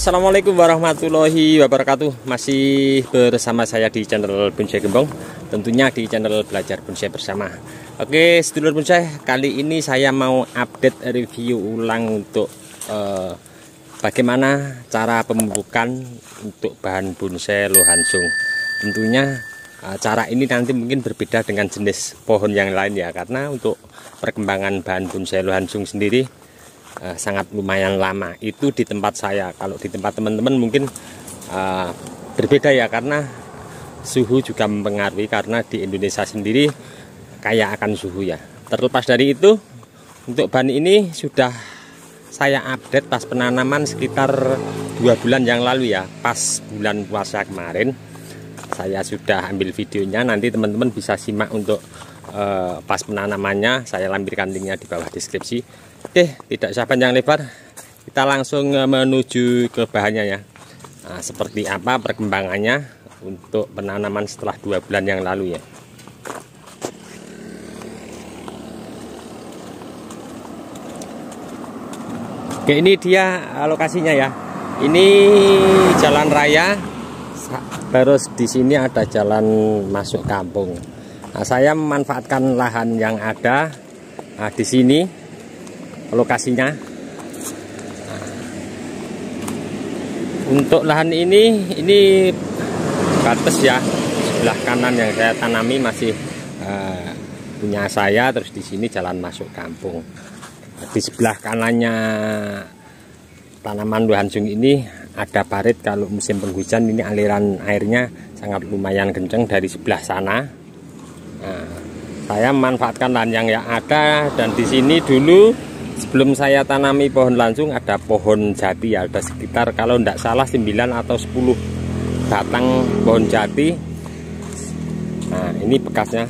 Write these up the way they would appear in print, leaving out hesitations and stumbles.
Assalamualaikum warahmatullahi wabarakatuh. Masih bersama saya di channel Bonsai Gembong, tentunya di channel Belajar Bonsai Bersama. Oke, sedulur bonsai, kali ini saya mau update review ulang untuk bagaimana cara pemupukan untuk bahan bonsai lohansung. Tentunya cara ini nanti mungkin berbeda dengan jenis pohon yang lain ya, karena untuk perkembangan bahan bonsai lohansung sendiri sangat lumayan lama. Itu di tempat saya. Kalau di tempat teman-teman mungkin berbeda ya, karena suhu juga mempengaruhi, karena di Indonesia sendiri kaya akan suhu ya. Terlepas dari itu, untuk bahan ini sudah saya update pas penanaman sekitar 2 bulan yang lalu ya, pas bulan puasa kemarin. Saya sudah ambil videonya, nanti teman-teman bisa simak untuk pas penanamannya. Saya lampirkan linknya di bawah deskripsi. Oke, tidak usah panjang lebar, kita langsung menuju ke bahannya ya. Nah, seperti apa perkembangannya untuk penanaman setelah 2 bulan yang lalu ya. Oke, ini dia lokasinya ya. Ini jalan raya, terus di sini ada jalan masuk kampung. Nah, saya memanfaatkan lahan yang ada. Nah, di sini lokasinya. Untuk lahan ini batas ya, sebelah kanan yang saya tanami masih punya saya. Terus di sini jalan masuk kampung. Di sebelah kanannya tanaman lohansung ini ada parit. Kalau musim penghujan ini aliran airnya sangat lumayan kencang dari sebelah sana. Nah, saya memanfaatkan lahan yang ada, dan di sini dulu sebelum saya tanami pohon lohansung ada pohon jati ya, ada sekitar kalau tidak salah 9 atau 10 batang pohon jati. Nah, ini bekasnya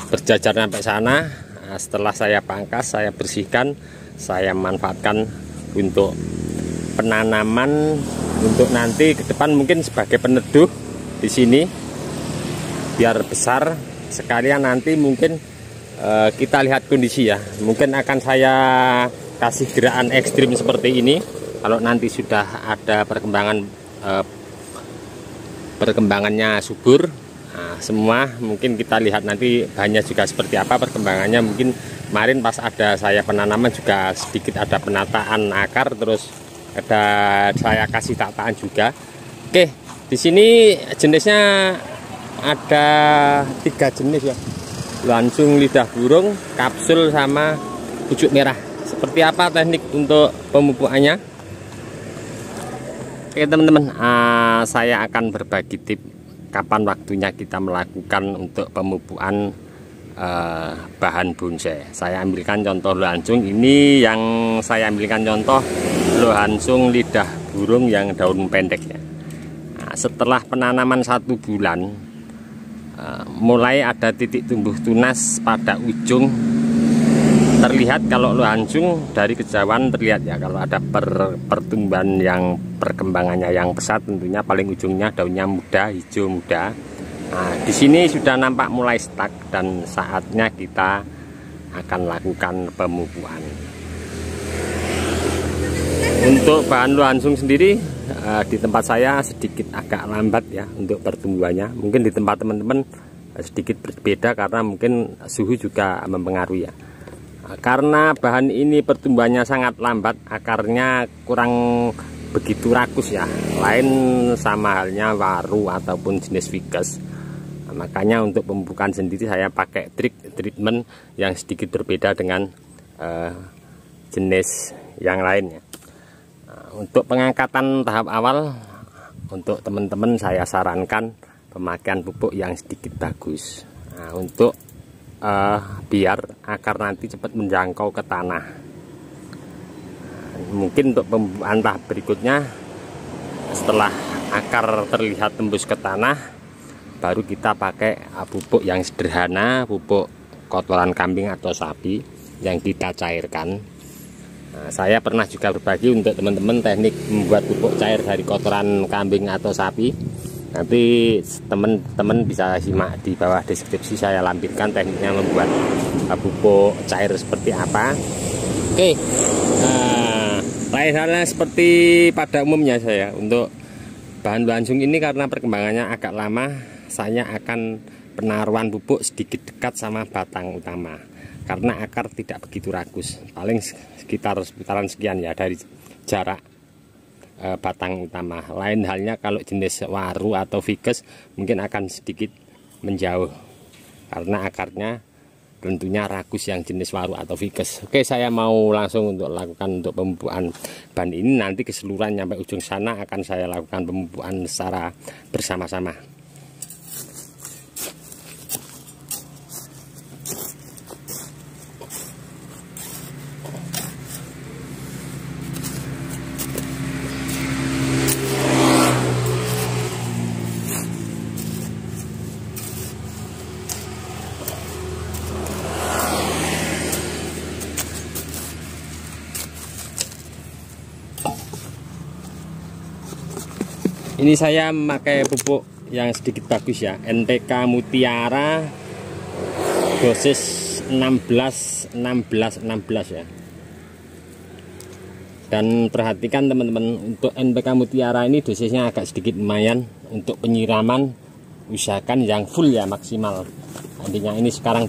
berjajar sampai sana. Nah, setelah saya pangkas, saya bersihkan, saya manfaatkan untuk penanaman, untuk nanti ke depan mungkin sebagai peneduh di sini biar besar sekalian. Nanti mungkin kita lihat kondisi ya, mungkin akan saya kasih gerakan ekstrim seperti ini kalau nanti sudah ada perkembangannya subur. Nah, semua mungkin kita lihat nanti bahannya juga seperti apa perkembangannya. Mungkin kemarin pas ada saya penanaman juga sedikit ada penataan akar, terus ada saya kasih tataan juga. Oke, di sini jenisnya ada 3 jenis ya, lohansung lidah burung, kapsul, sama pucuk merah. Seperti apa teknik untuk pemupukannya? Oke teman-teman, saya akan berbagi tip kapan waktunya kita melakukan untuk pemupukan bahan bonsai. Saya ambilkan contoh lohansung ini, yang saya ambilkan contoh lohansung lidah burung yang daun pendek ya. Nah, setelah penanaman 1 bulan, mulai ada titik tumbuh tunas pada ujung. Terlihat kalau lohansung dari kejauhan terlihat ya, kalau ada pertumbuhan yang perkembangannya yang pesat, tentunya paling ujungnya daunnya muda, hijau muda. Nah, di sini sudah nampak mulai stuck, dan saatnya kita akan lakukan pemupukan. Untuk bahan lohansung sendiri di tempat saya sedikit agak lambat ya untuk pertumbuhannya. Mungkin di tempat teman-teman sedikit berbeda karena mungkin suhu juga mempengaruhi ya. Karena bahan ini pertumbuhannya sangat lambat, akarnya kurang begitu rakus ya, lain sama halnya waru ataupun jenis ficus. Nah, makanya untuk pemupukan sendiri saya pakai treatment yang sedikit berbeda dengan jenis yang lainnya. Untuk pengangkatan tahap awal, untuk teman-teman saya sarankan pemakaian pupuk yang sedikit bagus. Nah, untuk biar akar nanti cepat menjangkau ke tanah. Mungkin untuk pemupukan tahap berikutnya, setelah akar terlihat tembus ke tanah, baru kita pakai pupuk yang sederhana, pupuk kotoran kambing atau sapi yang kita cairkan. Nah, saya pernah juga berbagi untuk teman-teman teknik membuat pupuk cair dari kotoran kambing atau sapi. Nanti teman-teman bisa simak di bawah deskripsi, saya lampirkan tekniknya membuat pupuk cair seperti apa. Oke, Lain halnya seperti pada umumnya saya, untuk bahan langsung ini karena perkembangannya agak lama, saya akan penaruhan pupuk sedikit dekat sama batang utama karena akar tidak begitu ragus, paling sekitaran sekian ya dari jarak batang utama. Lain halnya kalau jenis waru atau ficus mungkin akan sedikit menjauh karena akarnya tentunya ragus yang jenis waru atau ficus. Oke, saya mau langsung untuk lakukan untuk pemupukan bahan ini. Nanti keseluruhan sampai ujung sana akan saya lakukan pemupukan secara bersama-sama. Ini saya memakai pupuk yang sedikit bagus ya, NPK Mutiara dosis 16 ya. Dan perhatikan teman-teman, untuk NPK Mutiara ini dosisnya agak sedikit lumayan. Untuk penyiraman usahakan yang full ya, maksimal. Nantinya ini sekarang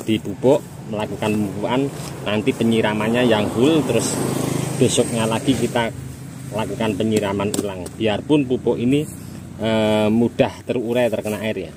dipupuk, melakukan pemupukan, nanti penyiramannya yang full, terus besoknya lagi kita lakukan penyiraman ulang, biarpun pupuk ini mudah terurai terkena air ya.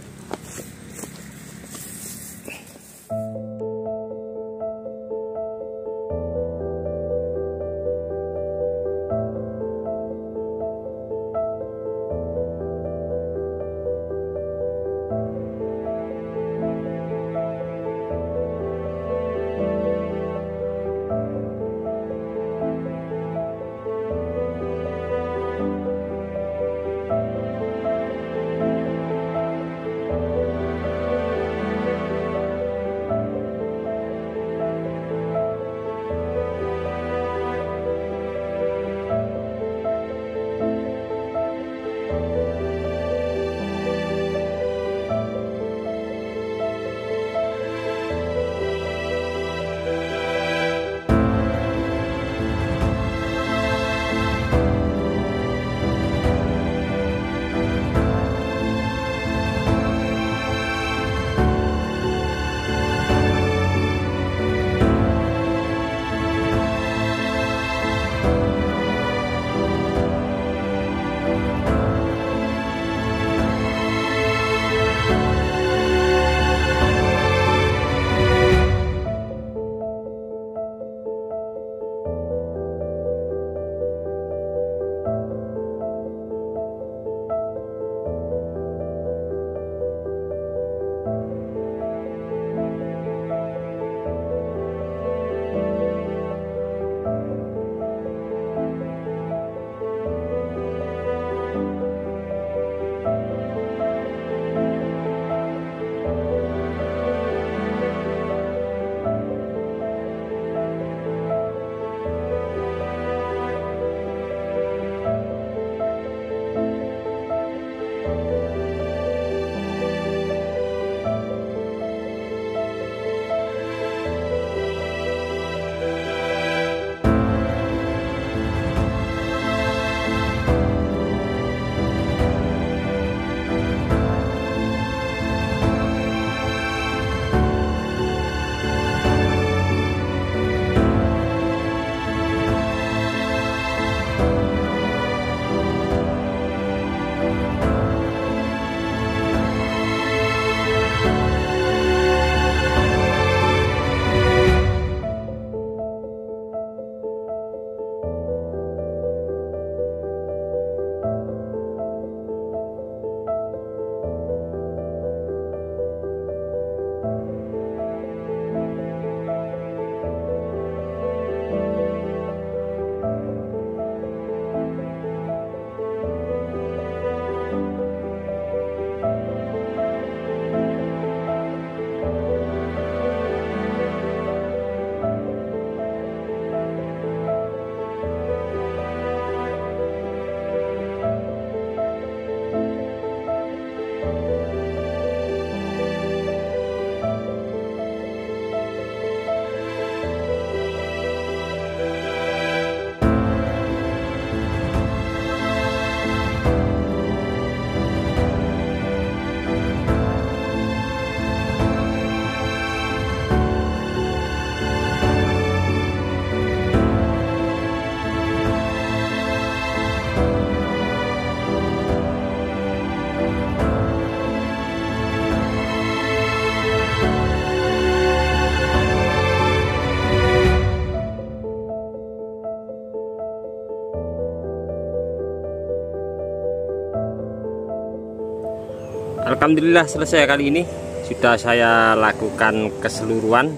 Alhamdulillah selesai kali ini. Sudah saya lakukan keseluruhan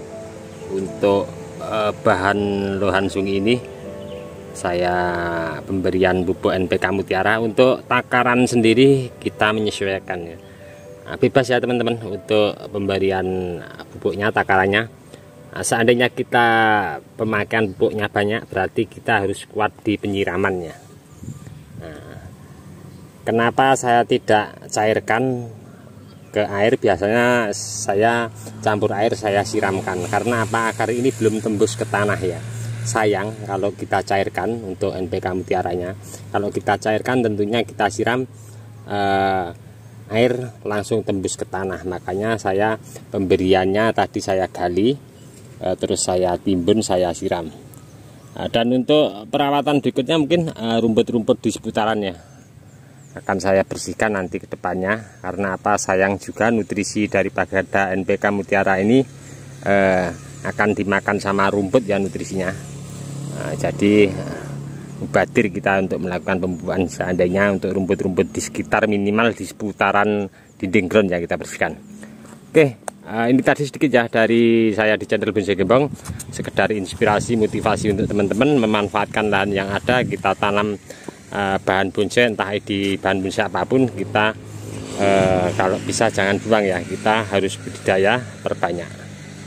untuk bahan lohan sungi ini. Saya pemberian pupuk NPK Mutiara. Untuk takaran sendiri kita menyesuaikan ya. Nah, bebas ya teman-teman untuk pemberian pupuknya, takarannya. Nah, seandainya kita pemakaian pupuknya banyak, berarti kita harus kuat di penyiramannya. Nah, kenapa saya tidak cairkan ke air? Biasanya saya campur air, saya siramkan. Karena apa? Akar ini belum tembus ke tanah ya. Sayang kalau kita cairkan untuk NPK Mutiaranya. Kalau kita cairkan tentunya kita siram, air langsung tembus ke tanah. Makanya saya pemberiannya tadi saya gali, terus saya timbun, saya siram. Dan untuk perawatan berikutnya mungkin rumput-rumput di seputarannya akan saya bersihkan nanti ke depannya. Karena apa? Sayang juga nutrisi daripada NPK Mutiara ini akan dimakan sama rumput ya nutrisinya. Jadi mubadir kita untuk melakukan pemupukan seandainya untuk rumput-rumput di sekitar, minimal di seputaran dinding ground ya kita bersihkan. Oke, ini tadi sedikit ya dari saya di channel Bonsai Gembong, sekedar inspirasi, motivasi untuk teman-teman memanfaatkan lahan yang ada. Kita tanam bahan bonsai, entah di bahan bonsai apapun, kita kalau bisa jangan buang ya, kita harus budidaya perbanyak.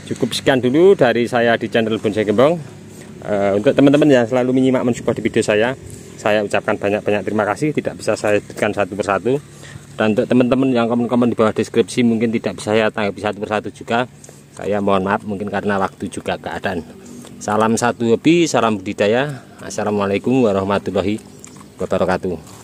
Cukup sekian dulu dari saya di channel Bonsai Gembong. Untuk teman-teman yang selalu menyimak, mensupport di video saya ucapkan banyak-banyak terima kasih. Tidak bisa saya sebutkan satu persatu. Dan untuk teman-teman yang komen-komen di bawah deskripsi mungkin tidak bisa saya tanggapi satu persatu juga, saya mohon maaf, mungkin karena waktu juga keadaan. Salam satu hobi, salam budidaya. Assalamualaikum warahmatullahi wabarakatuh.